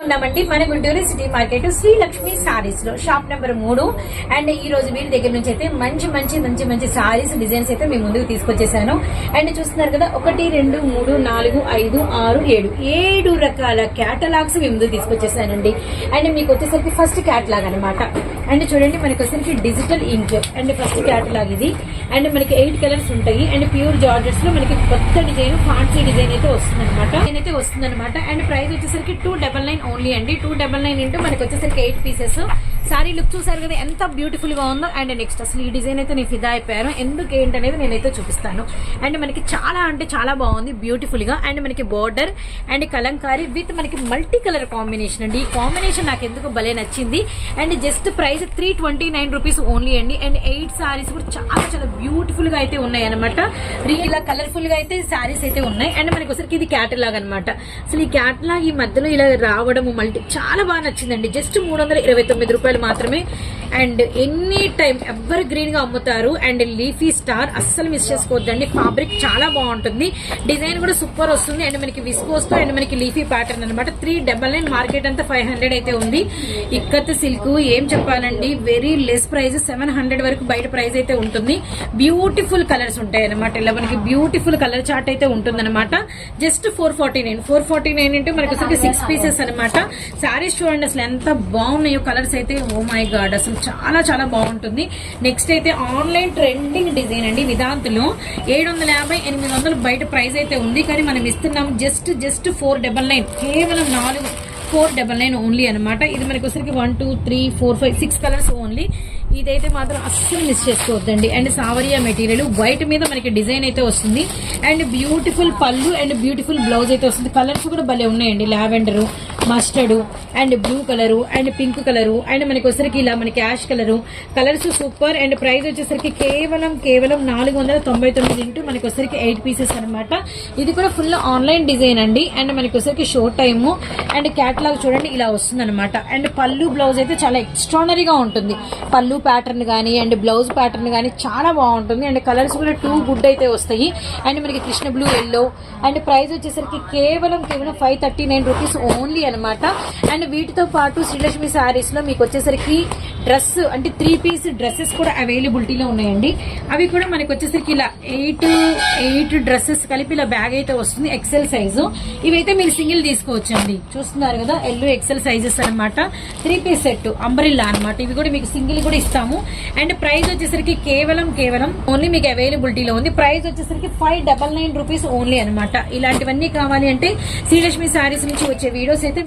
ఉన్నామండి మన Guntur city market Srilakshmi saris లో షాప్ నెంబర్ 3. అండ్ ఈ రోజు వీరి దగ్గర నుంచి అయితే మంచి మంచి మంచి మంచి సారీస్ డిజైన్స్ అయితే మేము ముందుకు తీసుకొచ్చేసాను. అండ్ చూస్తున్నారు కదా 1 2 3 4 5 6 7 రకాల క్యాటలాగ్స్ మేము ముందుకు తీసుకొచ్చేసానండి. అండ్ మీకు వచ్చేసరికి ఫస్ట్ క్యాటలాగ్ అనమాట. అండ్ చూడండి మనకి వచ్చేసరికి digital ink and first catalogue ఇది. అండ్ మనకి 8 కలర్స్ ఉంటాయి. అండ్ ప్యూర్ జార్జెట్స్ లో మనకి కొత్త డిజైన్ ఫాన్సీ డిజైన్ అయితే వస్తుందన్నమాట. అండ్ ప్రైస్ వచ్చేసరికి 299 ఓన్లీ అండి. 299 ఇంటూ మనకి వచ్చేసరికి 8 పీసెస్. సారీ లుక్ చూసారు కదా ఎంత బ్యూటిఫుల్ గా ఉందో. అండ్ నెక్స్ట్ అసలు ఈ డిజైన్ అయితే నేను ఫిదా అయిపోయాను. ఎందుకు ఏంటనేది నేనైతే చూపిస్తాను. అండ్ మనకి చాలా అంటే చాలా బాగుంది బ్యూటిఫుల్ గా. అండ్ మనకి బోర్డర్ అండ్ కలంకారీ విత్ మనకి మల్టీ కలర్ కాంబినేషన్ అండి. ఈ కాంబినేషన్ నాకు ఎందుకు భలే నచ్చింది. And just price 329 rupees only అండి. అండ్ 8 సారీస్ కూడా చాలా చాలా బ్యూటిఫుల్ గా అయితే ఉన్నాయి అనమాట. ఇలా కలర్ఫుల్ గా అయితే సారీస్ అయితే ఉన్నాయి. అండ్ మనకి వచ్చరికి ఇది క్యాటలాగ్ అనమాట. అసలు ఈ క్యాటలాగ్ ఈ మధ్యలో ఇలా రావడం మల్టీ చాలా బాగా నచ్చిందండి. జస్ట్ 329 రూపాయలు మాత్రమే. And any time ever green గా అమ్ముతారు. అండ్ లీఫీ స్టార్ అస్సలు మిస్ చేసుకోవద్దండి. ఫ్యాబ్రిక్ చాలా బాగుంటుంది. డిజైన్ కూడా సూపర్ వస్తుంది. అండ్ మనకి విస్కోస్ తో అండ్ మనకి లీఫీ ప్యాటర్న్ అనమాట. 399 మార్కెట్ అంతా 500 అయితే ఉంది. ఇక్కత్ సిల్క్ ఏం చెప్పాలండి వెరీ లెస్ ప్రైస్ 700 వరకు బయట ప్రైస్ అయితే ఉంటుంది. బ్యూటిఫుల్ కలర్స్ ఉంటాయి అనమాట. ఇలా మనకి బ్యూటిఫుల్ కలర్ చార్ట్ అయితే ఉంటుంది అనమాట. జస్ట్ 449 ఇంటూ మనకి 6 పీసెస్ అనమాట. సారీస్ చూడండి అసలు ఎంత బాగున్నాయో కలర్స్ అయితే. ఓ మై గాడ్ అసలు చాలా చాలా బాగుంటుంది. నెక్స్ట్ అయితే ఆన్లైన్ ట్రెండింగ్ డిజైన్ అండి. విధాంతులో 750 800 బయట ప్రైస్ అయితే ఉంది. కానీ మనం ఇస్తున్నాం జస్ట్ 499 కేవలం 499 ఓన్లీ అనమాట. ఇది మనకి వచ్చరికి 1 2 3 4 5 6 కలర్స్ ఓన్లీ. ఇదైతే మాత్రం అస్సలు మిస్ చేసుకోవద్దండి. అండ్ సావరియా మెటీరియల్ వైట్ మీద మనకి డిజైన్ అయితే వస్తుంది. అండ్ బ్యూటిఫుల్ పళ్ళు అండ్ బ్యూటిఫుల్ బ్లౌజ్ అయితే వస్తుంది. కలర్స్ కూడా భలే ఉన్నాయండి. Lavender, mustard and blue colour and pink colour and మనకి వచ్చరికి ఇలా మనకి ash colour colours super. And price వచ్చేసరికి కేవలం 499 ఇంటూ మనకి వచ్చరికి 8 పీసెస్ అనమాట. ఇది కూడా ఫుల్ ఆన్లైన్ డిజైన్ అండి. అండ్ మనకి వచ్చరికి షోర్ట్ టైమ్ అండ్ క్యాటలాగ్ చూడండి ఇలా వస్తుంది అనమాట. అండ్ పళ్ళు బ్లౌజ్ అయితే చాలా ఎక్స్ట్రానరీగా ఉంటుంది. పళ్ళు ప్యాటర్న్ కానీ అండ్ బ్లౌజ్ ప్యాటర్న్ కానీ చాలా బాగుంటుంది. అండ్ కలర్స్ కూడా 2 గుడ్ అయితే వస్తాయి. అండ్ మనకి Krishna blue yellow and price వచ్చేసరికి కేవలం 539 రూపీస్ ఓన్లీ అనమాట. అండ్ వీటితో పాటు శ్రీలక్ష్మి సారీస్ లో మీకు వచ్చేసరికి డ్రెస్ అంటే 3 పీస్ డ్రెస్సెస్ కూడా అవైలబిలిటీలో ఉన్నాయండి. అవి కూడా మనకి వచ్చేసరికి ఇలా 8 డ్రెస్సెస్ కలిపి ఇలా బ్యాగ్ అయితే వస్తుంది. XL size. ఇవైతే మీరు సింగిల్ తీసుకోవచ్చు అండి. చూస్తున్నారు కదా ఎల్లో ఎక్సెల్ సైజెస్ అనమాట. 3 పీస్ సెట్ అంబ్రిల్లా అనమాట. ఇవి కూడా మీకు సింగిల్ కూడా ఇస్తాము. అండ్ ప్రైస్ వచ్చేసరికి కేవలం ఓన్లీ మీకు అవైలబిలిటీలో ఉంది. ప్రైస్ వచ్చేసరికి 599 రూపీస్ ఓన్లీ అనమాట. ఇలాంటివన్నీ కావాలి అంటే శ్రీలక్ష్మి సారీస్ నుంచి వచ్చే వీడియోస్ అయితే